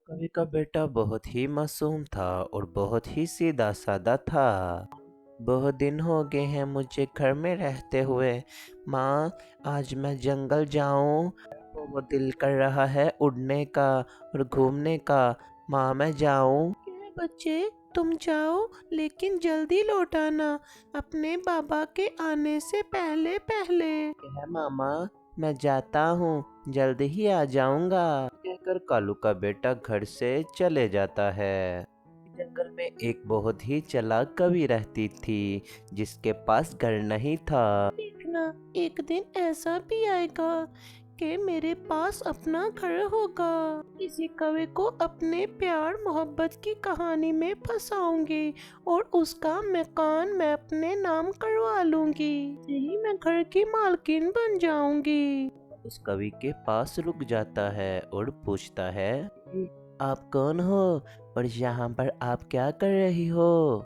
कवि का बेटा बहुत ही मासूम था और बहुत ही सीधा साधा था। बहुत दिन हो गए हैं मुझे घर में रहते हुए। माँ, आज मैं जंगल जाऊं। बहुत दिल कर रहा है उड़ने का और घूमने का। माँ, मैं जाऊं। क्या बच्चे, तुम जाओ लेकिन जल्दी लौट आना, अपने बाबा के आने से पहले पहले। क्या है मामा, मैं जाता हूँ, जल्द ही आ जाऊंगा, कहकर कालू का बेटा घर से चले जाता है। जंगल में एक बहुत ही चालाक कवि रहती थी जिसके पास घर नहीं था। देखना, एक दिन ऐसा भी आएगा कि मेरे पास अपना घर होगा। किसी कवि को अपने प्यार मोहब्बत की कहानी में फंसाऊंगी और उसका मकान मैं अपने नाम करवा लूंगी। यही मैं घर की मालकिन बन जाऊंगी। उस कवि के पास रुक जाता है और पूछता है, आप कौन हो और यहाँ पर आप क्या कर रही हो?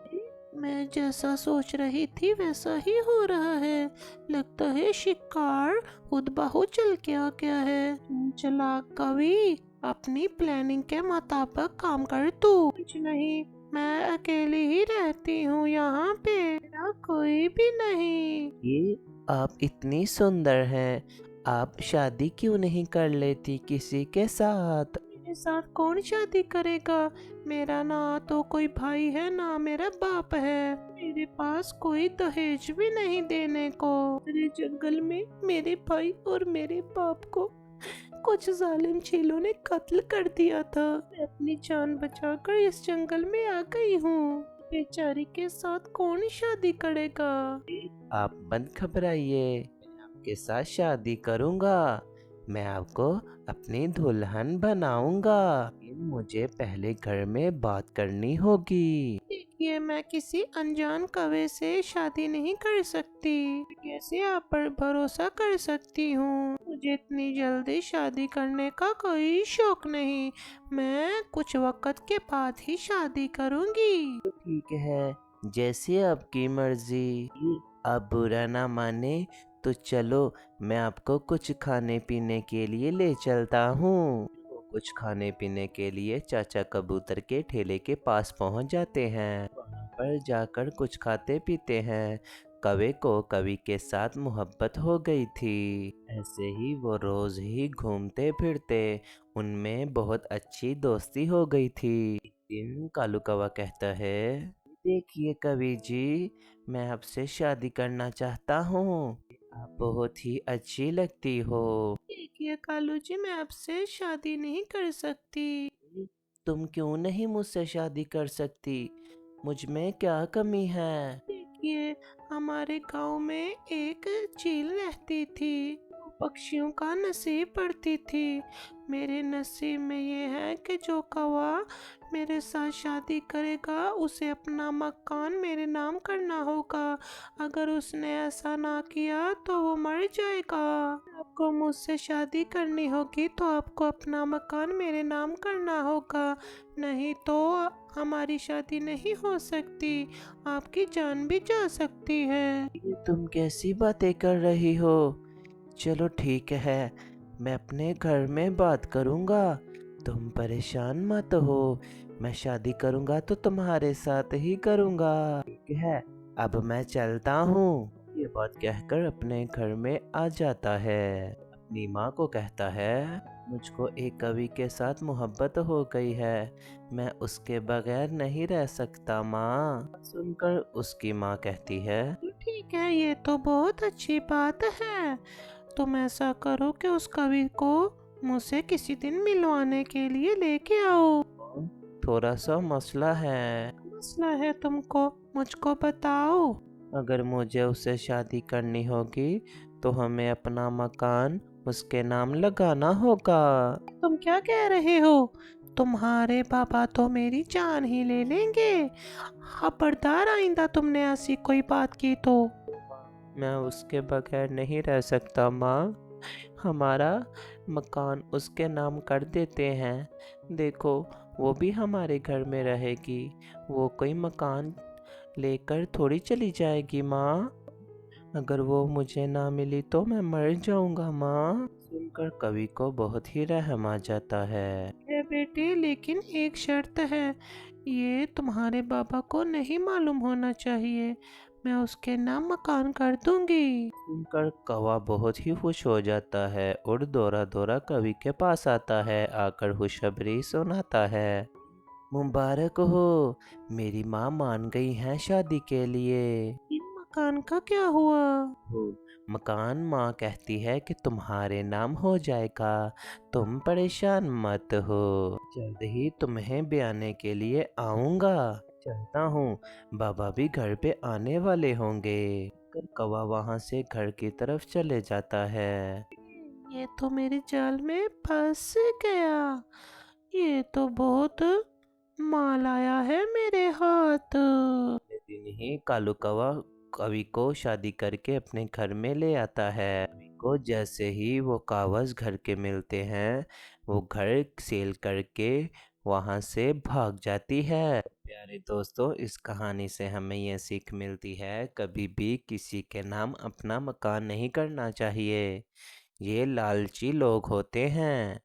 मैं जैसा सोच रही थी वैसा ही हो रहा है। लगता है शिकार खुद बाहु चल के आ गया है। चालाक कवि, अपनी प्लानिंग के मुताबिक काम कर तू। कुछ नहीं, मैं अकेली ही रहती हूँ यहाँ पे, मेरा कोई भी नहीं। ये आप इतनी सुंदर हैं, आप शादी क्यों नहीं कर लेती किसी के साथ? मेरे साथ कौन शादी करेगा? मेरा ना तो कोई भाई है ना मेरा बाप है। मेरे पास कोई दहेज भी नहीं देने को। मेरे जंगल में मेरे भाई और मेरे बाप को कुछ जालिम चीलों ने कत्ल कर दिया था। मैं अपनी जान बचाकर इस जंगल में आ गई हूँ। बेचारी के साथ कौन शादी करेगा? आप मत घबराइए, मैं आपके साथ शादी करूंगा। मैं आपको अपनी दुल्हन बनाऊंगा। लेकिन मुझे पहले घर में बात करनी होगी। देखिए, मैं किसी अनजान कवि से शादी नहीं कर सकती। कैसे आप पर भरोसा कर सकती हूँ? मुझे इतनी जल्दी शादी करने का कोई शौक नहीं। मैं कुछ वक्त के बाद ही शादी करूंगी। तो ठीक है, जैसे आपकी मर्जी। आप बुरा ना माने तो चलो, मैं आपको कुछ खाने पीने के लिए ले चलता हूँ। वो कुछ खाने पीने के लिए चाचा कबूतर के ठेले के पास पहुँच जाते हैं। वहाँ पर जाकर कुछ खाते पीते हैं। कवि को कवि के साथ मोहब्बत हो गई थी। ऐसे ही वो रोज ही घूमते फिरते, उनमें बहुत अच्छी दोस्ती हो गई थी। एक दिन कालू कौवा कहता है, देखिए कवि जी, मैं आपसे शादी करना चाहता हूँ। आप बहुत ही अच्छी लगती हो। देखिए कालू जी, मैं आपसे शादी नहीं कर सकती। तुम क्यों नहीं मुझसे शादी कर सकती? मुझ में क्या कमी है? देखिए, हमारे गांव में एक चील रहती थी, पक्षियों का नसीब पड़ती थी। मेरे नसीब में ये है कि जो कौवा मेरे साथ शादी करेगा उसे अपना मकान मेरे नाम करना होगा। अगर उसने ऐसा ना किया तो वो मर जाएगा। आपको मुझसे शादी करनी होगी तो आपको अपना मकान मेरे नाम करना होगा, नहीं तो हमारी शादी नहीं हो सकती। आपकी जान भी जा सकती है। ये तुम कैसी बातें कर रही हो? चलो ठीक है, मैं अपने घर में बात करूँगा। तुम परेशान मत हो, मैं शादी करूँगा तो तुम्हारे साथ ही करूँगा। ठीक है, अब मैं चलता हूँ। ये बात कहकर अपने घर में आ जाता है। अपनी माँ को कहता है, मुझको एक कवि के साथ मोहब्बत हो गई है, मैं उसके बगैर नहीं रह सकता माँ। सुनकर उसकी माँ कहती है, ठीक है, ये तो बहुत अच्छी बात है। तुम ऐसा करो कि उस कवि को मुझसे किसी दिन मिलवाने के लिए लेके आओ। थोड़ा सा मसला है। मसला है तुमको, मुझको बताओ। अगर मुझे उससे शादी करनी होगी तो हमें अपना मकान उसके नाम लगाना होगा। तुम क्या कह रहे हो? तुम्हारे पापा तो मेरी जान ही ले लेंगे। खबरदार, आइंदा तुमने ऐसी कोई बात की तो। मैं उसके बगैर नहीं रह सकता माँ, हमारा मकान उसके नाम कर देते हैं। देखो, वो भी हमारे घर में रहेगी, वो कोई मकान लेकर थोड़ी चली जाएगी माँ। अगर वो मुझे ना मिली तो मैं मर जाऊंगा माँ। सुनकर कवि को बहुत ही रहम आ जाता है। बेटे, लेकिन एक शर्त है। ये तुम्हारे बाबा को नहीं मालूम होना चाहिए। मैं उसके नाम मकान कर दूंगी। सुनकर कौवा बहुत ही खुश हो जाता है और दौड़ा दौड़ा कवि के पास आता है। आकर खुशखबरी सुनाता है। मुबारक हो, मेरी माँ मान गई हैं शादी के लिए। इन मकान का क्या हुआ? हो, मकान माँ कहती है कि तुम्हारे नाम हो जाएगा। तुम परेशान मत हो, जल्द ही तुम्हें ब्याने के लिए आऊंगा। चलता हूँ, बाबा भी घर पे आने वाले होंगे। कर कौवा वहां से घर की तरफ चले जाता है। ये तो मेरे जाल में फंस गया। ये तो बहुत माल आया है मेरे हाथ। अगले दिन ही कालू कौवा कवि को शादी करके अपने घर में ले आता है। कवि को जैसे ही वो कागज घर के मिलते हैं, वो घर सेल करके वहां से भाग जाती है। प्यारे दोस्तों, इस कहानी से हमें यह सीख मिलती है, कभी भी किसी के नाम अपना मकान नहीं करना चाहिए। ये लालची लोग होते हैं।